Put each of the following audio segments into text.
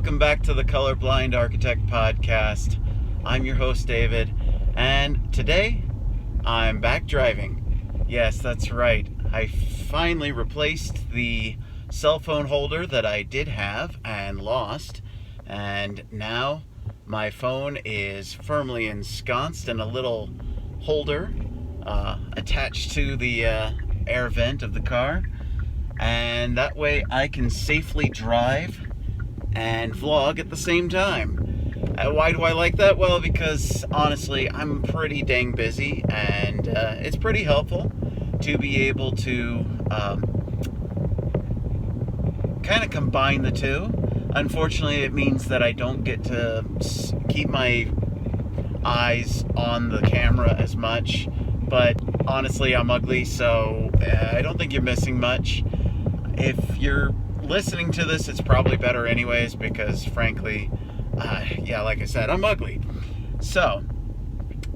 welcome back to the Colorblind Architect Podcast. I'm your host, David, and today I'm back driving. Yes, that's right. I finally replaced the cell phone holder that I did have and lost, and now my phone is firmly ensconced in a little holder attached to the air vent of the car, and that way I can safely drive and vlog at the same time. Why do I like that? Well, because honestly, I'm pretty dang busy, and it's pretty helpful to be able to kind of combine the two. Unfortunately, it means that I don't get to keep my eyes on the camera as much, but honestly, I'm ugly, so I don't think you're missing much. If you're listening to this, it's probably better anyways, because frankly, like I said, I'm ugly. So,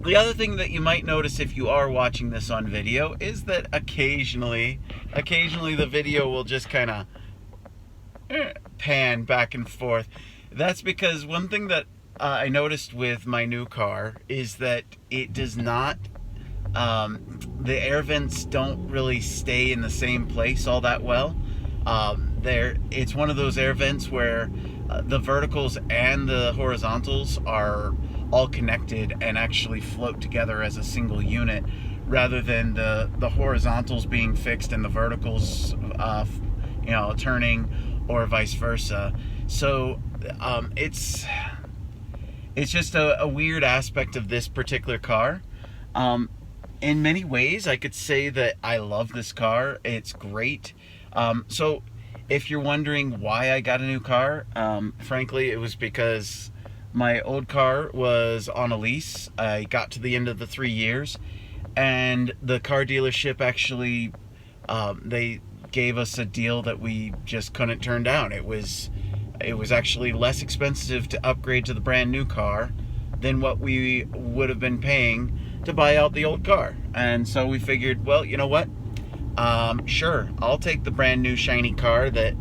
the other thing that you might notice if you are watching this on video is that occasionally the video will just kind of pan back and forth. That's because one thing that I noticed with my new car is that it does not, the air vents don't really stay in the same place all that well. It's one of those air vents where the verticals and the horizontals are all connected and actually float together as a single unit, rather than the horizontals being fixed and the verticals turning, or vice versa. So it's just a weird aspect of this particular car. In many ways, I could say that I love this car. It's great. So if you're wondering why I got a new car, frankly, it was because my old car was on a lease. I got to the end of the 3 years, and the car dealership actually, they gave us a deal that we just couldn't turn down. It was actually less expensive to upgrade to the brand new car than what we would have been paying to buy out the old car. And so we figured, well, you know what? Sure, I'll take the brand new shiny car that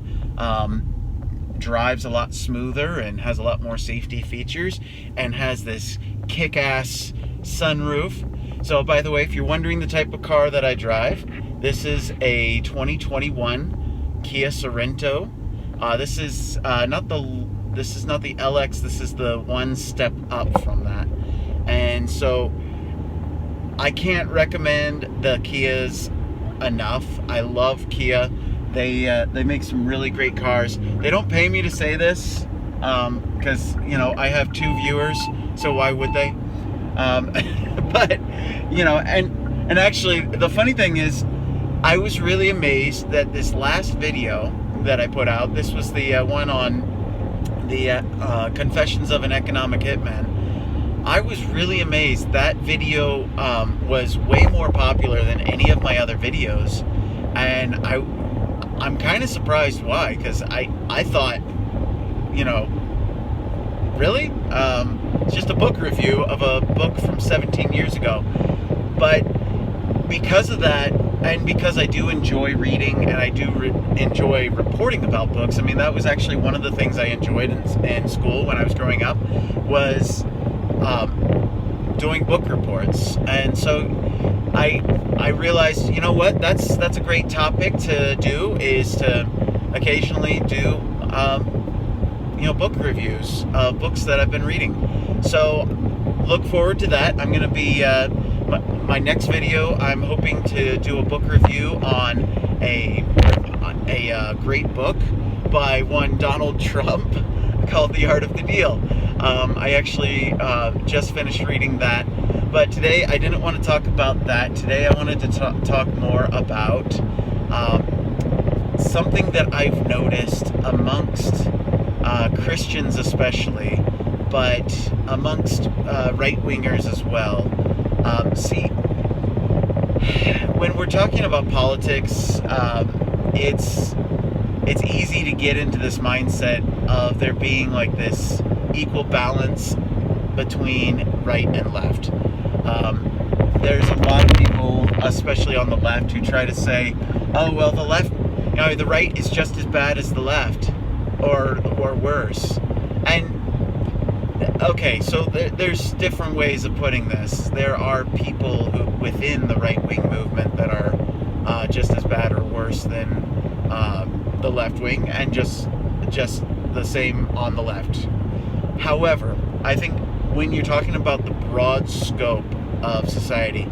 drives a lot smoother and has a lot more safety features and has this kick-ass sunroof. So, by the way, if you're wondering the type of car that I drive, this is a 2021 Kia Sorento. This is not the LX. This is the one step up from that. And so I can't recommend the Kias enough. I love Kia. They make some really great cars. They don't pay me to say this, because I have 2 viewers, so why would they? But and actually, the funny thing is, I was really amazed that this last video that I put out, this was the one on the Confessions of an Economic Hitman. I was really amazed. That video was way more popular than any of my other videos, and I'm kind of surprised why, because I thought, really? It's just a book review of a book from 17 years ago. But because of that, and because I do enjoy reading and I do enjoy reporting about books, I mean, that was actually one of the things I enjoyed in school when I was growing up, was doing book reports. And so I realized, you know what, that's a great topic to do, is to occasionally do book reviews of books that I've been reading. So look forward to that. I'm going to be my next video, I'm hoping to do a book review on a great book by one Donald Trump called The Art of the Deal. I actually just finished reading that, but today I didn't want to talk about that. Today I wanted to talk more about something that I've noticed amongst Christians especially, but amongst right-wingers as well. See, when we're talking about politics, it's easy to get into this mindset of there being like this equal balance between right and left. There's a lot of people, especially on the left, who try to say, oh, well, the right is just as bad as the left, or worse. And okay, so there's different ways of putting this. There are people who within the right-wing movement that are just as bad or worse than the left wing, and just the same on the left. However, I think when you're talking about the broad scope of society,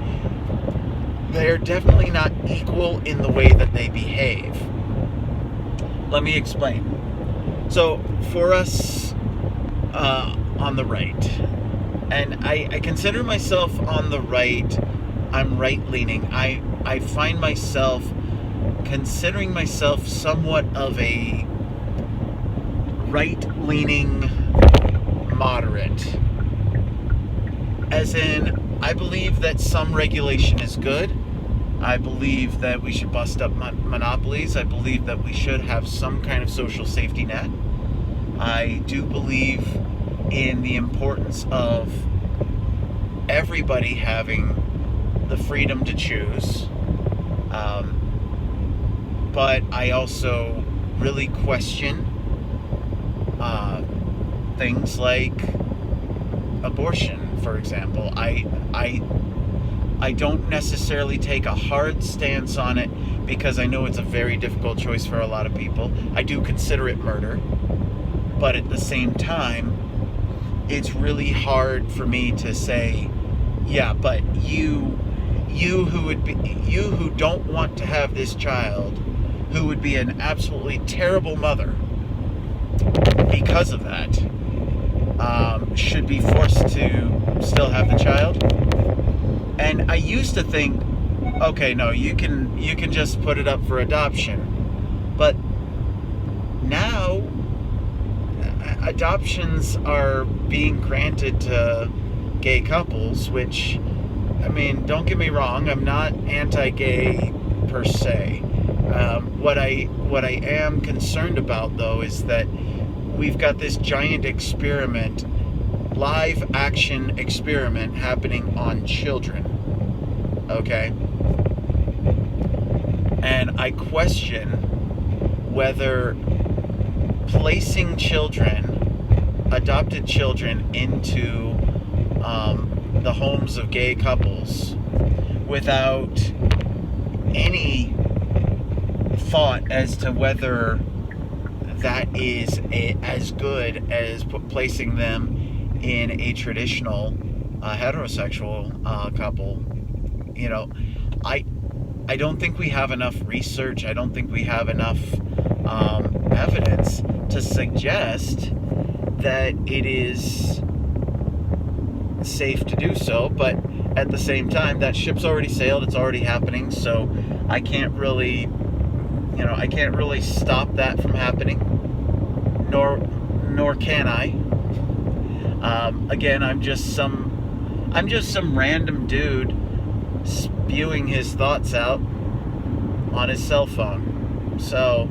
they're definitely not equal in the way that they behave. Let me explain. So, for us on the right, and I consider myself on the right, I'm right-leaning. I find myself considering myself somewhat of a right-leaning moderate. As in, I believe that some regulation is good. I believe that we should bust up monopolies. I believe that we should have some kind of social safety net. I do believe in the importance of everybody having the freedom to choose. But I also really question things like abortion, for example. I don't necessarily take a hard stance on it because I know it's a very difficult choice for a lot of people. I do consider it murder, but at the same time, it's really hard for me to say, yeah, but you who don't want to have this child, who would be an absolutely terrible mother because of that, should be forced to still have the child. And I used to think, okay, no, you can just put it up for adoption. But now adoptions are being granted to gay couples, which, I mean, don't get me wrong, I'm not anti-gay per se. What I am concerned about, though, is that we've got this giant experiment, live action experiment happening on children. Okay? And I question whether placing children, adopted children, into the homes of gay couples without any thought as to whether that is as good as placing them in a traditional heterosexual couple. You know, I don't think we have enough research. I don't think we have enough evidence to suggest that it is safe to do so. But at the same time, that ship's already sailed. It's already happening. So I can't really stop that from happening. Nor can I. Again, I'm just some random dude spewing his thoughts out on his cell phone. So,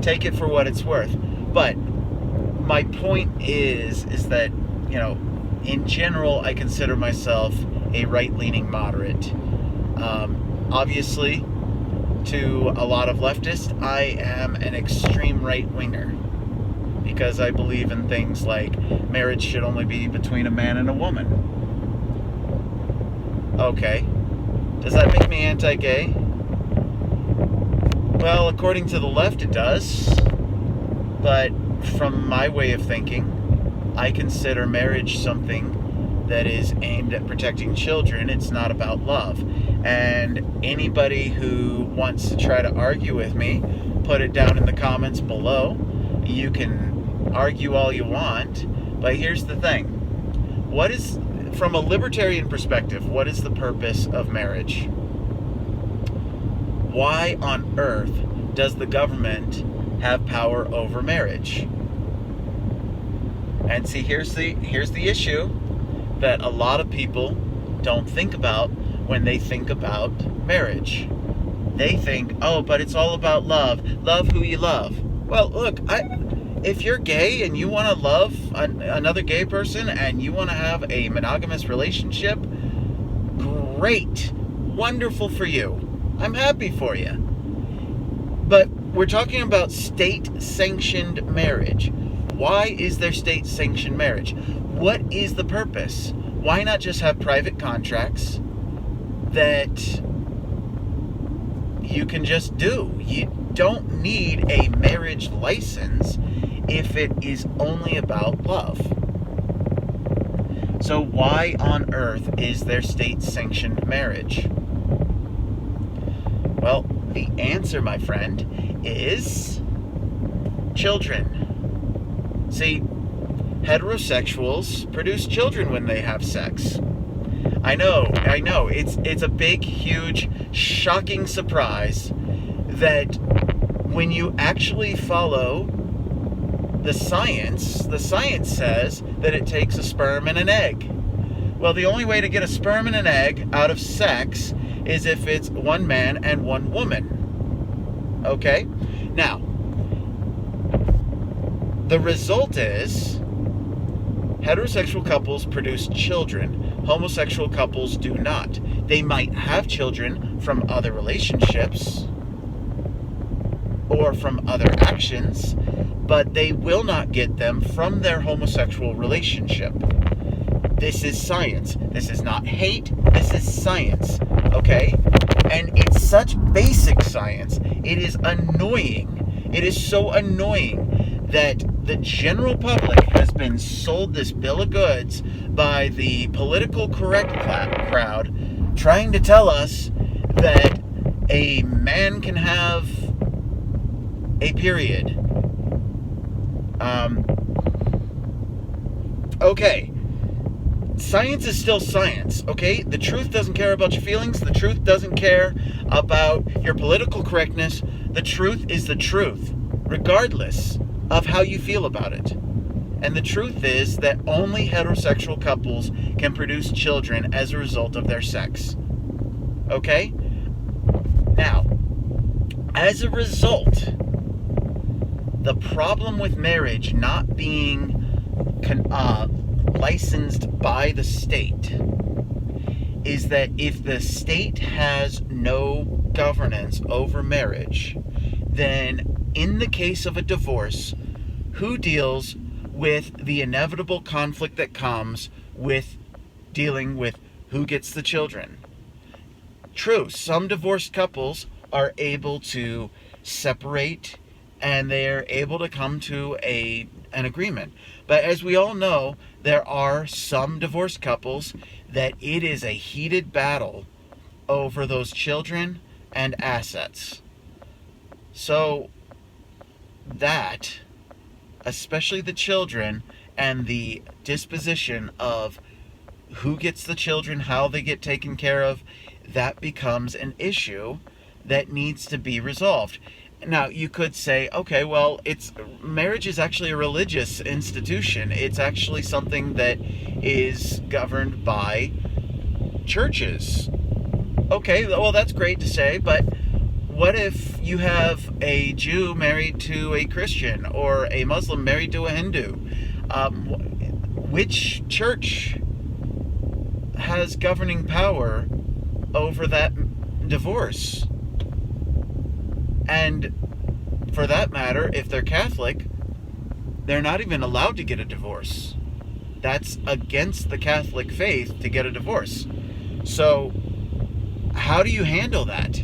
take it for what it's worth. But my point is that, in general, I consider myself a right-leaning moderate. Obviously, to a lot of leftists, I am an extreme right-winger because I believe in things like marriage should only be between a man and a woman. Okay. Does that make me anti-gay? Well, according to the left, it does. But from my way of thinking, I consider marriage something that is aimed at protecting children. It's not about love. And anybody who wants to try to argue with me, put it down in the comments below. You can argue all you want, but here's the thing. From a libertarian perspective, what is the purpose of marriage? Why on earth does the government have power over marriage? And see, here's the issue that a lot of people don't think about when they think about marriage. They think, oh, but it's all about love. Love who you love. Well, look, if you're gay and you want to love another gay person and you want to have a monogamous relationship, great. Wonderful for you. I'm happy for you. But we're talking about state-sanctioned marriage. why is there state-sanctioned marriage? What is the purpose? Why not just have private contracts that you can just do? You don't need a marriage license if it is only about love. So why on earth is there state-sanctioned marriage? Well, the answer, my friend, is children. See, heterosexuals produce children when they have sex. I know, it's a big, huge, shocking surprise that when you actually follow the science says that it takes a sperm and an egg. Well, the only way to get a sperm and an egg out of sex is if it's one man and one woman. Okay? Now, the result is heterosexual couples produce children. Homosexual couples do not. They might have children from other relationships or from other actions, but they will not get them from their homosexual relationship. This is science. This is not hate. This is science. Okay? And it's such basic science. It is annoying. It is so annoying that the general public has been sold this bill of goods by the political correct crowd, trying to tell us that a man can have a period. Okay. Science is still science, okay? The truth doesn't care about your feelings. The truth doesn't care about your political correctness. The truth is the truth, regardless of how you feel about it. And the truth is that only heterosexual couples can produce children as a result of their sex. Okay? Now, as a result, the problem with marriage not being licensed by the state is that if the state has no governance over marriage, then in the case of a divorce, who deals with the inevitable conflict that comes with dealing with who gets the children? True, some divorced couples are able to separate and they're able to come to an agreement. But as we all know, there are some divorced couples that it is a heated battle over those children and assets. So that, especially the children and the disposition of who gets the children, how they get taken care of, that becomes an issue that needs to be resolved. Now, you could say, okay, well, marriage is actually a religious institution. It's actually something that is governed by churches. Okay, well, that's great to say, but what if you have a Jew married to a Christian or a Muslim married to a Hindu? Which church has governing power over that divorce? And for that matter, if they're Catholic, they're not even allowed to get a divorce. That's against the Catholic faith to get a divorce. So how do you handle that?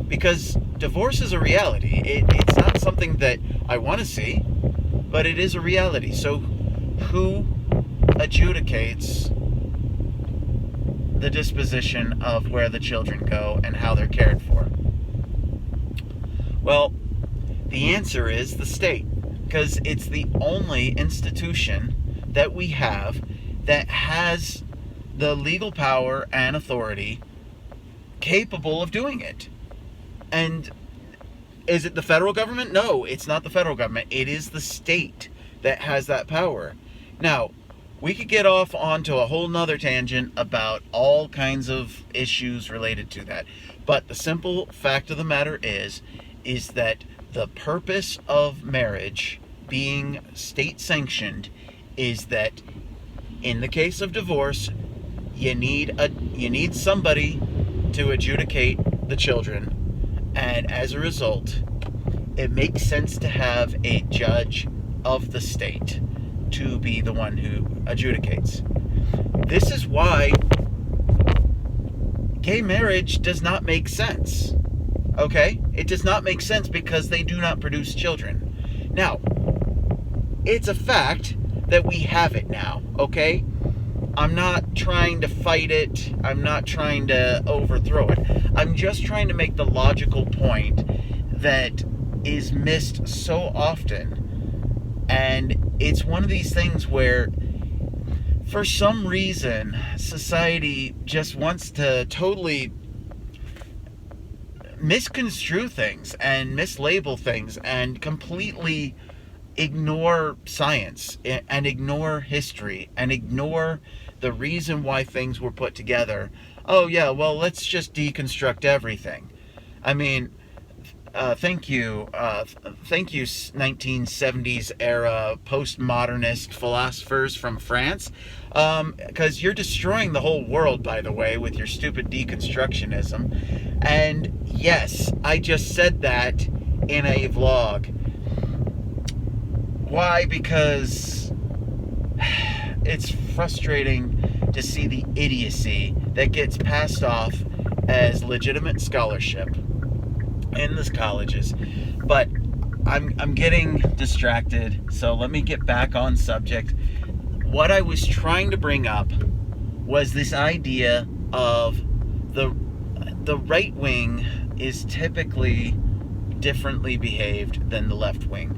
Because divorce is a reality. It's not something that I want to see, but it is a reality. So who adjudicates the disposition of where the children go and how they're cared for? Well, the answer is the state, because it's the only institution that we have that has the legal power and authority capable of doing it. And is it the federal government? No, it's not the federal government. It is the state that has that power. Now, we could get off onto a whole nother tangent about all kinds of issues related to that. But the simple fact of the matter is that the purpose of marriage being state sanctioned is that in the case of divorce, you need somebody to adjudicate the children, and as a result, it makes sense to have a judge of the state to be the one who adjudicates. This is why gay marriage does not make sense. Okay? It does not make sense because they do not produce children. Now, it's a fact that we have it now, okay? I'm not trying to fight it. I'm not trying to overthrow it. I'm just trying to make the logical point that is missed so often. And it's one of these things where, for some reason, society just wants to totally misconstrue things and mislabel things and completely ignore science and ignore history and ignore the reason why things were put together. Oh yeah, well, let's just deconstruct everything. I mean, thank you 1970s era postmodernist philosophers from France, because you're destroying the whole world, by the way, with your stupid deconstructionism. And yes, I just said that in a vlog. Why? Because it's frustrating to see the idiocy that gets passed off as legitimate scholarship in the colleges. But I'm getting distracted, so let me get back on subject. What I was trying to bring up was this idea of the right wing is typically differently behaved than the left wing.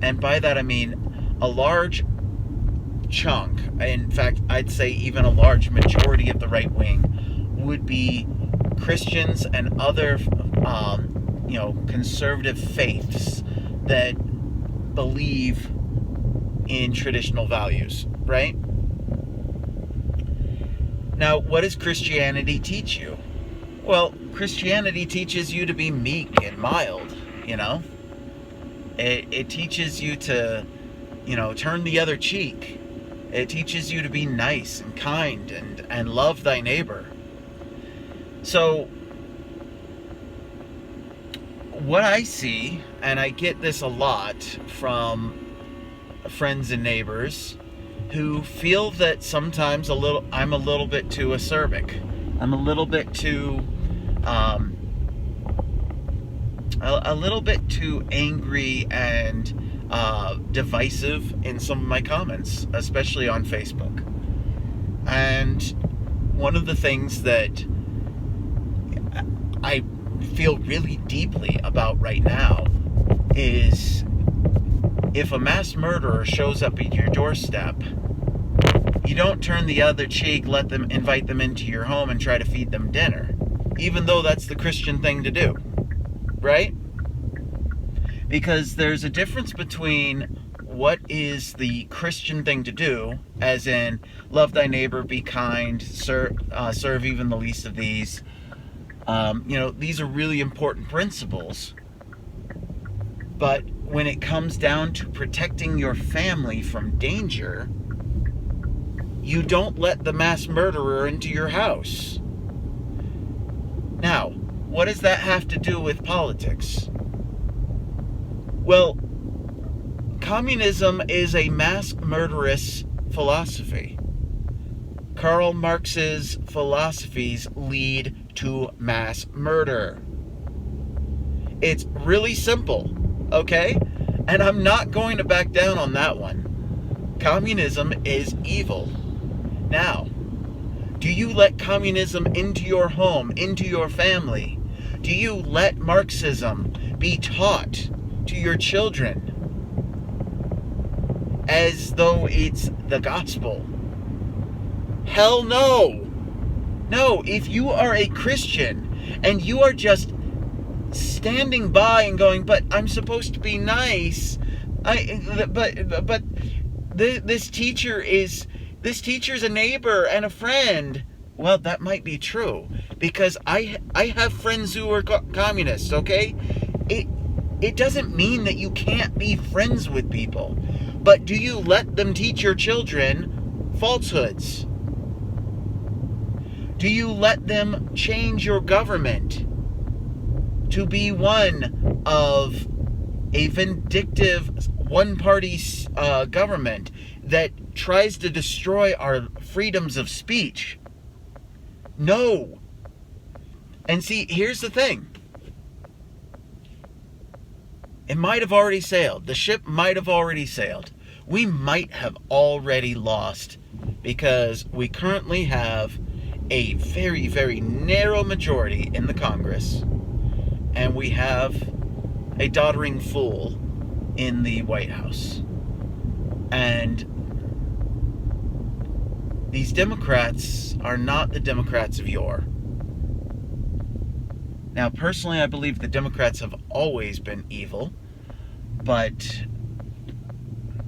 And by that I mean a large chunk, in fact, I'd say even a large majority of the right wing would be Christians and other, conservative faiths that believe in traditional values, right? Now, what does Christianity teach you? Well, Christianity teaches you to be meek and mild, It teaches you to, turn the other cheek. It teaches you to be nice and kind and love thy neighbor. So, what I see, and I get this a lot from friends and neighbors who feel that sometimes I'm a little bit too acerbic. I'm a little bit too angry and divisive in some of my comments, especially on Facebook. And one of the things that I feel really deeply about right now is if a mass murderer shows up at your doorstep, you don't turn the other cheek, invite them into your home and try to feed them dinner, even though that's the Christian thing to do, right? Because there's a difference between what is the Christian thing to do, as in love thy neighbor, be kind, serve even the least of these. These are really important principles. But when it comes down to protecting your family from danger, you don't let the mass murderer into your house. Now, what does that have to do with politics? Well, communism is a mass murderous philosophy. Karl Marx's philosophies lead to mass murder. It's really simple, okay? And I'm not going to back down on that one. Communism is evil. Now, do you let communism into your home, into your family? Do you let Marxism be taught to your children as though it's the gospel? Hell no. No, if you are a Christian and you are just standing by and going, but I'm supposed to be nice. This teacher's a neighbor and a friend. Well, that might be true, because I have friends who are communists, okay? It doesn't mean that you can't be friends with people. But do you let them teach your children falsehoods? Do you let them change your government to be one of a vindictive one-party government that tries to destroy our freedoms of speech. No. And see, here's the thing. It might have already sailed. The ship might have already sailed. We might have already lost because we currently have a very, very narrow majority in the Congress, and we have a doddering fool in the White House. And these Democrats are not the Democrats of yore. Now, personally, I believe the Democrats have always been evil, but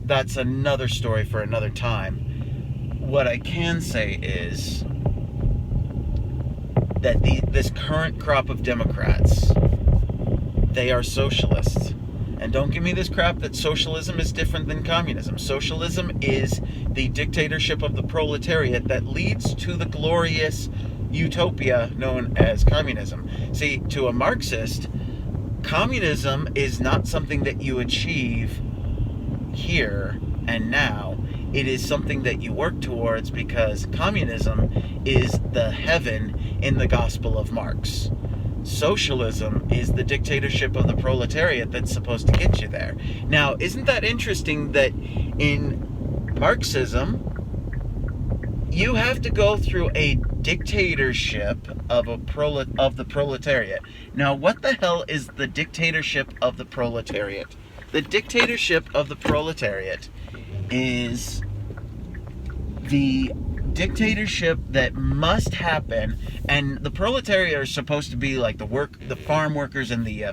that's another story for another time. What I can say is that this current crop of Democrats, they are socialists. And don't give me this crap that socialism is different than communism. Socialism is the dictatorship of the proletariat that leads to the glorious utopia known as communism. See, to a Marxist, communism is not something that you achieve here and now. It is something that you work towards, because communism is the heaven in the Gospel of Marx. Socialism is the dictatorship of the proletariat that's supposed to get you there. Now, isn't that interesting that in Marxism, you have to go through a dictatorship of the proletariat. Now, what the hell is the dictatorship of the proletariat? The dictatorship of the proletariat is the dictatorship that must happen, and the proletariat are supposed to be like the farm workers and the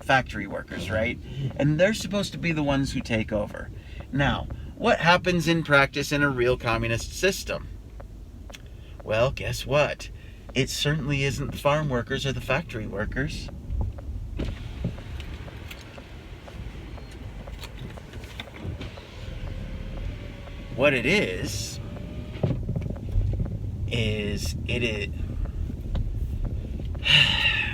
factory workers, right? And they're supposed to be the ones who take over. Now, what happens in practice in a real communist system? Well, guess what? It certainly isn't the farm workers or the factory workers. What it is it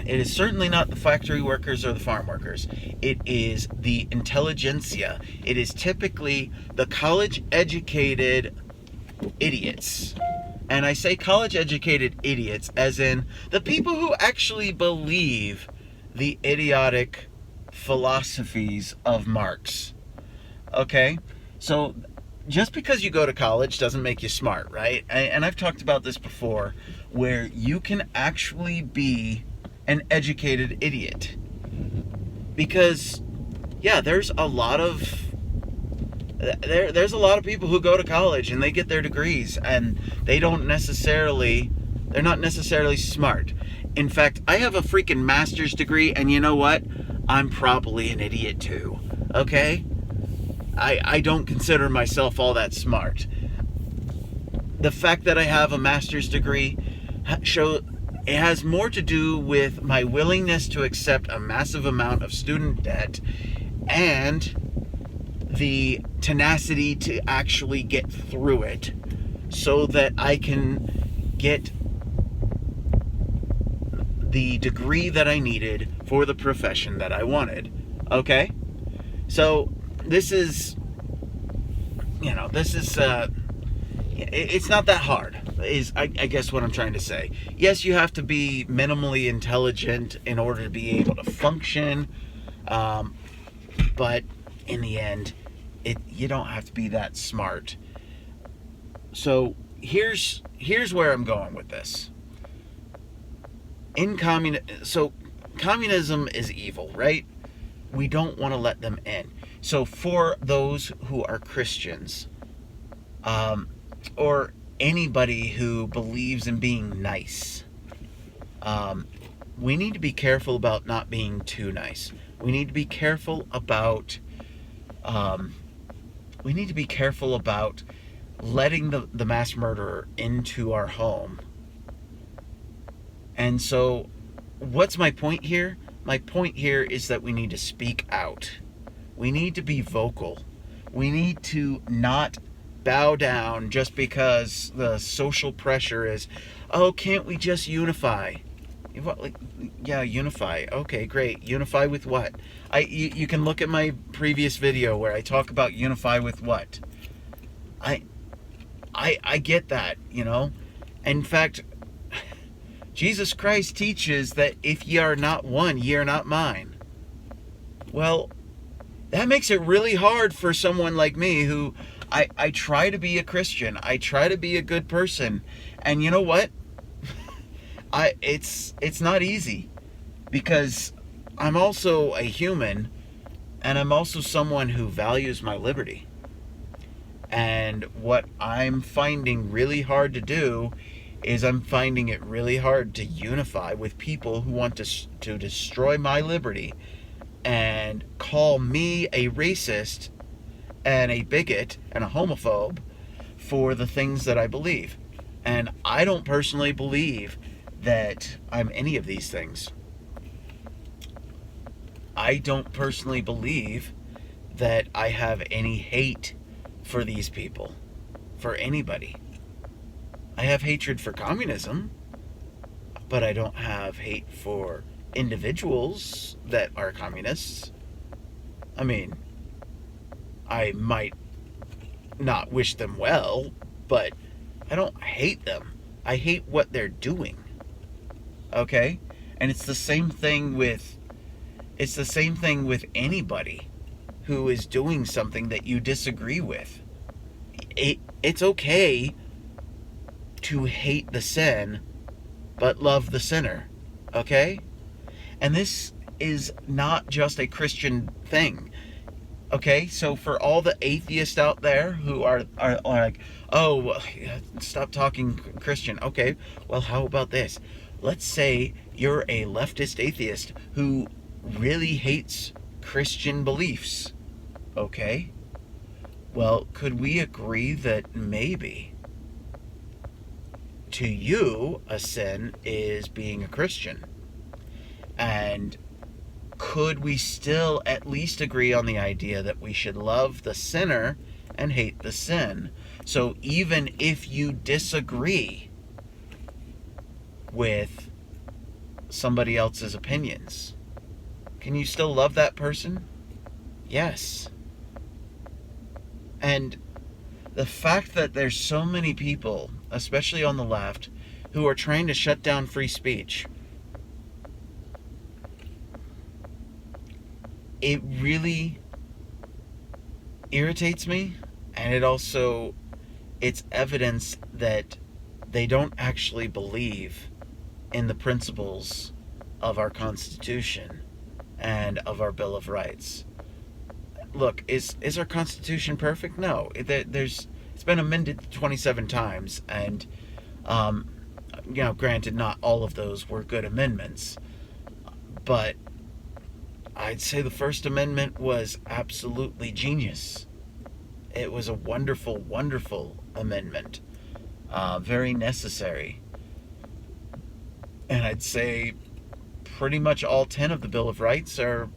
is certainly not the factory workers or the farm workers. It is the intelligentsia. It is typically the college-educated idiots. And I say college-educated idiots as in the people who actually believe the idiotic philosophies of Marx. Okay? So just because you go to college doesn't make you smart, right? And I've talked about this before, where you can actually be an educated idiot. Because, yeah, there's a lot of people who go to college and they get their degrees and they're not necessarily smart. In fact, I have a freaking master's degree, and you know what? I'm probably an idiot too, okay? I don't consider myself all that smart. The fact that I have a master's degree it has more to do with my willingness to accept a massive amount of student debt and the tenacity to actually get through it so that I can get the degree that I needed for the profession that I wanted. Okay? So this is it's not that hard, is I guess what I'm trying to say. Yes, you have to be minimally intelligent in order to be able to function, but in the end, you don't have to be that smart. So here's where I'm going with this. Communism is evil, right? We don't want to let them in. So for those who are Christians, or anybody who believes in being nice, we need to be careful about not being too nice. We need to be careful about letting the mass murderer into our home. And so, what's my point here? My point here is that we need to speak out. We need to be vocal. We need to not bow down just because the social pressure is, oh, can't we just unify? What, like, yeah, unify. Okay, great. Unify with what? You can look at my previous video where I talk about unify with what. I I get that, you know. In fact, Jesus Christ teaches that if ye are not one, ye are not mine. Well, that makes it really hard for someone like me who I try to be a Christian. I try to be a good person. And you know what? It's not easy, because I'm also a human, and I'm also someone who values my liberty. And what I'm finding really hard to do is I'm finding it really hard to unify with people who want to destroy my liberty and call me a racist and a bigot and a homophobe for the things that I believe. And I don't personally believe that I'm any of these things. I don't personally believe that I have any hate for these people, for anybody. I have hatred for communism, but I don't have hate for individuals that are communists. I mean, I might not wish them well, but I don't hate them. I hate what they're doing. Okay? And it's the same thing with anybody who is doing something that you disagree with. It's okay to hate the sin, but love the sinner. Okay? And this is not just a Christian thing. Okay? So for all the atheists out there who are like, oh, stop talking Christian. Okay, well, how about this? Let's say you're a leftist atheist who really hates Christian beliefs. Okay? Well, could we agree that maybe to you a sin is being a Christian? And could we still at least agree on the idea that we should love the sinner and hate the sin? So even if you disagree with somebody else's opinions, can you still love that person? Yes. And the fact that there's so many people, especially on the left, who are trying to shut down free speech, it really irritates me, and it's evidence that they don't actually believe in the principles of our Constitution and of our Bill of Rights. Look, is our Constitution perfect? No. It's been amended 27 times, and granted, not all of those were good amendments, but I'd say the First Amendment was absolutely genius. It was a wonderful, wonderful amendment, very necessary. And I'd say pretty much all 10 of the Bill of Rights are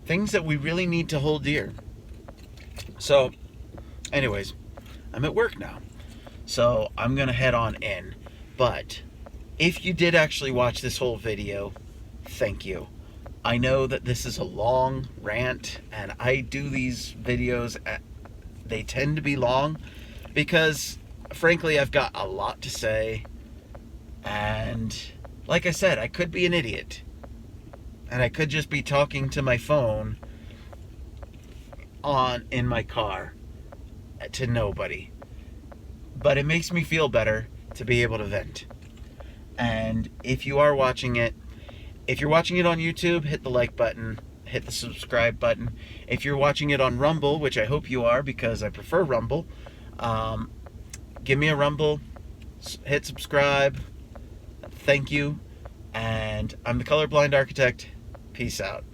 things that we really need to hold dear. So, anyways, I'm at work now, so I'm going to head on in. But if you did actually watch this whole video, thank you. I know that this is a long rant, and I do these videos, they tend to be long, because, frankly, I've got a lot to say, and, like I said, I could be an idiot, and I could just be talking to my phone in my car to nobody. But it makes me feel better to be able to vent. And if you are watching it, if you're watching it on YouTube, hit the like button, hit the subscribe button. If you're watching it on Rumble, which I hope you are because I prefer Rumble, give me a Rumble, hit subscribe. Thank you. And I'm the Colorblind Architect. Peace out.